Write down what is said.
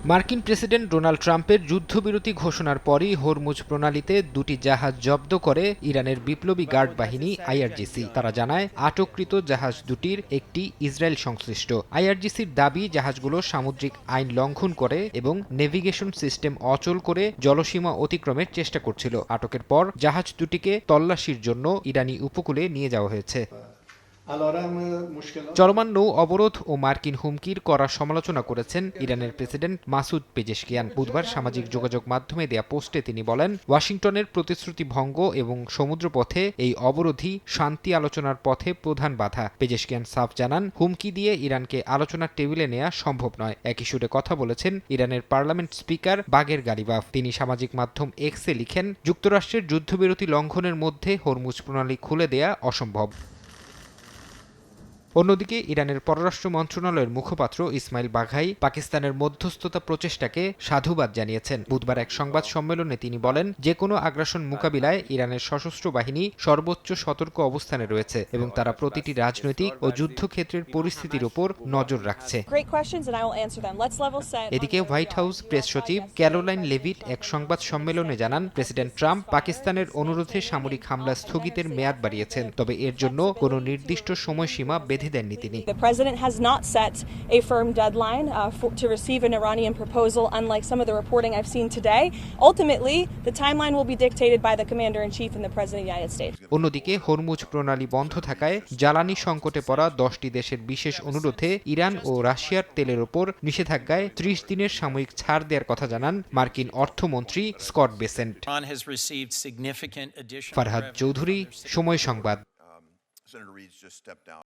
মার্কিন president Donald ট্রাম্পের যুদ্ধবিরতি ঘোষণার পরই হরমুজ প্রণালীতে দুটি জাহাজ জব্দ করে ইরানের বিপ্লবী গার্ড বাহিনী আইআরজিসি। তারা জানায় আটককৃত জাহাজ দুটির একটি ইসরায়েল সংশ্লিষ্ট। আইআরজিসির দাবি জাহাজগুলো সামুদ্রিক আইন লঙ্ঘন করে এবং নেভিগেশন সিস্টেম অচল করে জলসীমা অতিক্রমের চেষ্টা করছিল। আটকের পর জাহাজ দুটিকে তল্লাশির জন্য ইরানি উপকূলে নিয়ে যাওয়া হয়েছে। চলমান নৌ অবরোধ ও মার্কিন হুমকির কড়া সমালোচনা করেছেন ইরানের প্রেসিডেন্ট মাসুদ পেজেশকিয়ান। বুধবার সামাজিক যোগাযোগ মাধ্যমে দেয়া পোস্টে তিনি বলেন, ওয়াশিংটনের প্রতিশ্রুতি ভঙ্গ এবং সমুদ্রপথে এই অবরোধই শান্তি আলোচনার পথে প্রধান বাধা। পেজেশকিয়ান সাফ জানান, হুমকি দিয়ে ইরানকে আলোচনার টেবিলে নেওয়া সম্ভব নয়। একই সুরে কথা বলেছেন ইরানের পার্লামেন্ট স্পিকার বাগের গালিবাফ। তিনি সামাজিক মাধ্যম এক্সে লিখেন, যুক্তরাষ্ট্রের যুদ্ধবিরতি লঙ্ঘনের মধ্যে হরমুজ প্রণালী খুলে দেয়া অসম্ভব। অন্যদিকে ইরানের পররাষ্ট্র মন্ত্রণালয়ের মুখপাত্র ইসমাইল বাঘাই পাকিস্তানের মধ্যস্থতা প্রচেষ্টাকে সাধুবাদ জানিয়েছেন। বুধবার এক সংবাদ সম্মেলনে তিনি বলেন, যে কোনো আগ্রাসন মোকাবিলায় ইরানের সশস্ত্র বাহিনী সর্বোচ্চ সতর্ক অবস্থানে রয়েছে এবং তারা প্রতিটি রাজনৈতিক ও যুদ্ধক্ষেত্রের পরিস্থিতির উপর নজর রাখছে। এদিকে হোয়াইট হাউস প্রেস সচিব ক্যারোলাইন লেভিট এক সংবাদ সম্মেলনে জানান, প্রেসিডেন্ট ট্রাম্প পাকিস্তানের অনুরোধে সামরিক হামলা স্থগিতের মেয়াদ বাড়িয়েছেন, তবে এর জন্য কোনো নির্দিষ্ট সময়সীমা বেঁধে দেননি তিনি। The president has not set a firm deadline to receive an Iranian proposal, unlike some of the reporting I've seen today. Ultimately, the timeline will be dictated by the commander-in-chief and the president of the United States. অন্যদিকে Hormuz প্রণালী বন্ধ থাকায় জ্বালানি সংকটে পড়া 10টি দেশের বিশেষ অনুরোধে ইরান ও রাশিয়ার তেলের ওপর নিষেধাজ্ঞায় 30 দিনের সাময়িক ছাড় দেওয়ার কথা জানান মার্কিন অর্থমন্ত্রী স্কট বেসেন্ট। ফারহাদ চৌধুরী, সময় সংবাদ। Senator Reid's just stepped down.